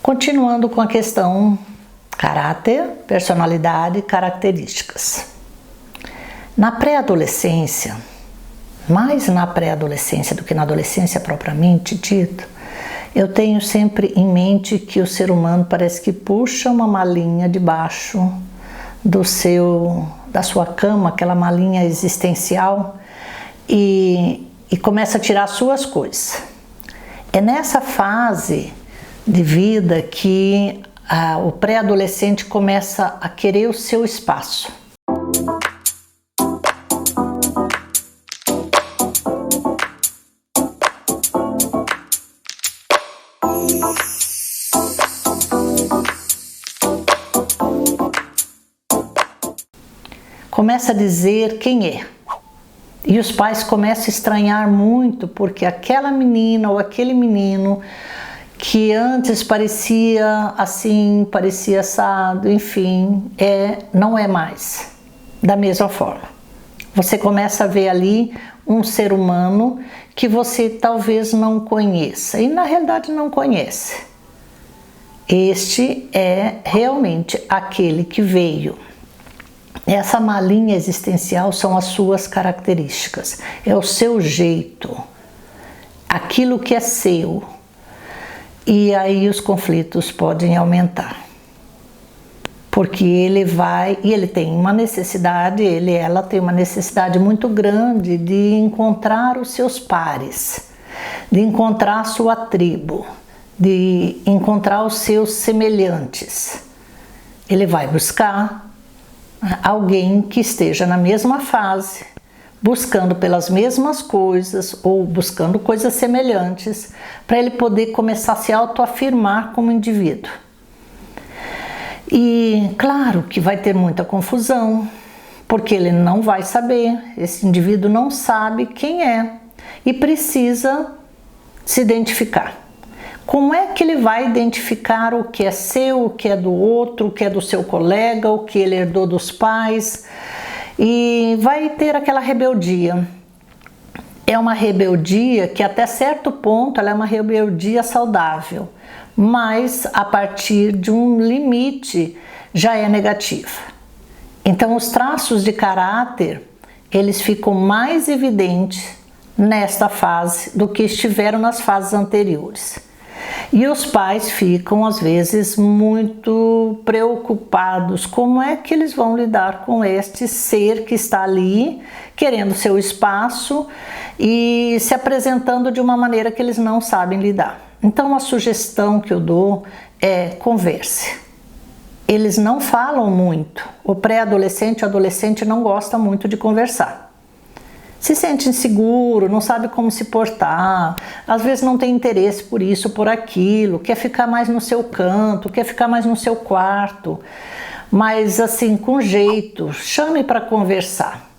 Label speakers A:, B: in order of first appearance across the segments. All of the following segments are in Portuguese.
A: Continuando com a questão caráter, personalidade e características. Na pré-adolescência, mais na pré-adolescência do que na adolescência propriamente dita, eu tenho sempre em mente que o ser humano parece que puxa uma malinha debaixo da sua cama, aquela malinha existencial, e começa a tirar suas coisas. É nessa fase de vida que o pré-adolescente começa a querer o seu espaço. Começa a dizer quem é. E os pais começam a estranhar muito porque aquela menina ou aquele menino que antes parecia assim, parecia assado, enfim, não é mais da mesma forma. Você começa a ver ali um ser humano que você talvez não conheça e na realidade não conhece. Este é realmente aquele que veio. Essa malinha existencial são as suas características, é o seu jeito, aquilo que é seu. E aí os conflitos podem aumentar. Porque ele tem uma necessidade, ela tem uma necessidade muito grande de encontrar os seus pares, de encontrar a sua tribo, de encontrar os seus semelhantes. Ele vai buscar alguém que esteja na mesma fase, buscando pelas mesmas coisas ou buscando coisas semelhantes, para ele poder começar a se autoafirmar como indivíduo. E claro que vai ter muita confusão, porque ele não vai saber, esse indivíduo não sabe quem é e precisa se identificar. Como é que ele vai identificar o que é seu, o que é do outro, o que é do seu colega, o que ele herdou dos pais? E vai ter aquela rebeldia. É uma rebeldia que até certo ponto ela é uma rebeldia saudável, mas a partir de um limite já é negativa. Então os traços de caráter, eles ficam mais evidentes nesta fase do que estiveram nas fases anteriores. E os pais ficam, às vezes, muito preocupados. Como é que eles vão lidar com este ser que está ali, querendo seu espaço e se apresentando de uma maneira que eles não sabem lidar? Então, a sugestão que eu dou é converse. Eles não falam muito. O pré-adolescente e o adolescente não gosta muito de conversar. Se sente inseguro, não sabe como se portar, às vezes não tem interesse por isso, por aquilo, quer ficar mais no seu canto, quer ficar mais no seu quarto, mas assim, com jeito, chame para conversar.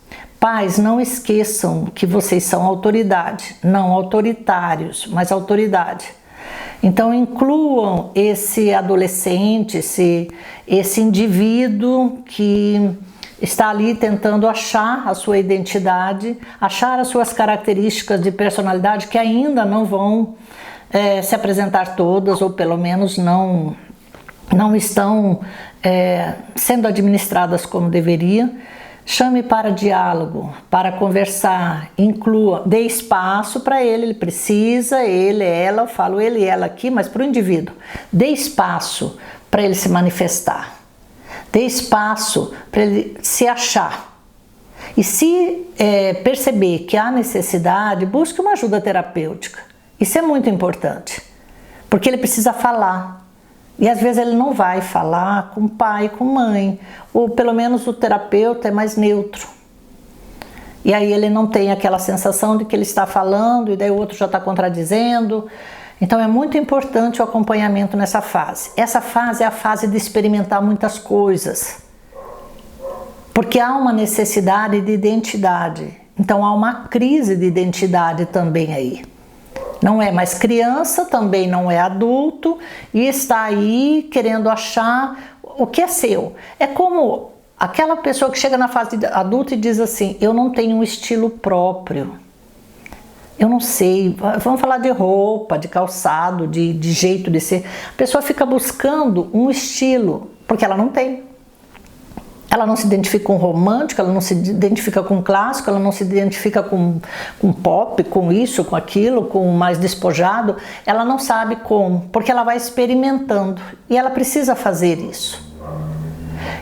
A: Pais, não esqueçam que vocês são autoridade, não autoritários, mas autoridade. Então incluam esse adolescente, esse indivíduo que está ali tentando achar a sua identidade, achar as suas características de personalidade que ainda não vão se apresentar todas, ou pelo menos não estão sendo administradas como deveria. Chame para diálogo, para conversar, inclua, dê espaço para ele precisa, ele, ela, eu falo ele e ela aqui, mas para o indivíduo, dê espaço para ele se manifestar. Dê espaço para ele se achar. E se perceber que há necessidade, busque uma ajuda terapêutica. Isso é muito importante, porque ele precisa falar. E às vezes ele não vai falar com pai, com mãe, ou pelo menos o terapeuta é mais neutro. E aí ele não tem aquela sensação de que ele está falando e daí o outro já está contradizendo. Então é muito importante o acompanhamento nessa fase. Essa fase é a fase de experimentar muitas coisas, porque há uma necessidade de identidade. Então há uma crise de identidade também aí. Não é mais criança, também não é adulto e está aí querendo achar o que é seu. É como aquela pessoa que chega na fase adulta e diz assim, eu não tenho um estilo próprio. Eu não sei, vamos falar de roupa, de calçado, de jeito de ser. A pessoa fica buscando um estilo, porque ela não tem. Ela não se identifica com romântico, ela não se identifica com clássico, ela não se identifica com pop, com isso, com aquilo, com mais despojado. Ela não sabe como, porque ela vai experimentando e ela precisa fazer isso.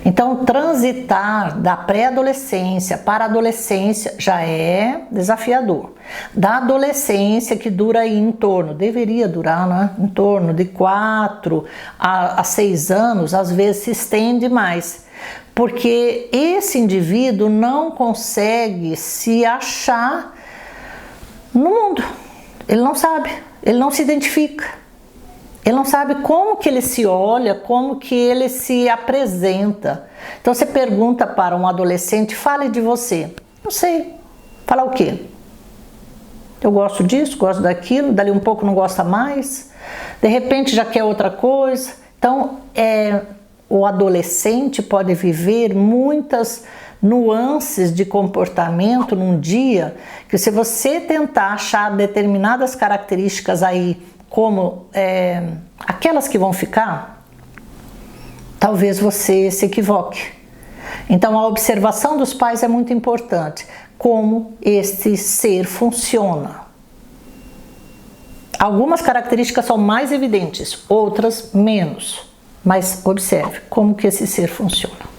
A: Então, transitar da pré-adolescência para a adolescência já é desafiador. Da adolescência, que dura aí em torno, deveria durar, né? Em torno de 4 a 6 anos, às vezes se estende mais. Porque esse indivíduo não consegue se achar no mundo. Ele não sabe, ele não se identifica. Ele não sabe como que ele se olha, como que ele se apresenta. Então você pergunta para um adolescente, fale de você. Não sei, falar o quê? Eu gosto disso, gosto daquilo, dali um pouco não gosta mais. De repente já quer outra coisa. Então o adolescente pode viver muitas nuances de comportamento num dia, que se você tentar achar determinadas características aí como aquelas que vão ficar, talvez você se equivoque. Então a observação dos pais é muito importante, como este ser funciona. Algumas características são mais evidentes, outras menos, mas observe como que esse ser funciona.